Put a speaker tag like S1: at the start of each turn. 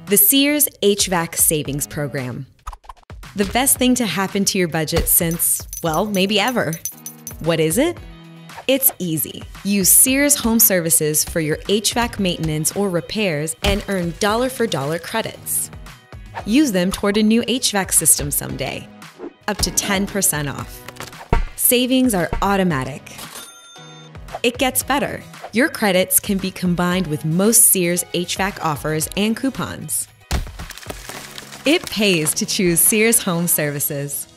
S1: The Sears HVAC Savings Program. The best thing to happen to your budget since, well, maybe ever. What is it? It's easy. Use Sears Home Services for your HVAC maintenance or repairs and earn dollar-for-dollar credits. Use them toward a new HVAC system someday. Up to 10% off. Savings are automatic. It gets better. Your credits can be combined with most Sears HVAC offers and coupons. It pays to choose Sears Home Services.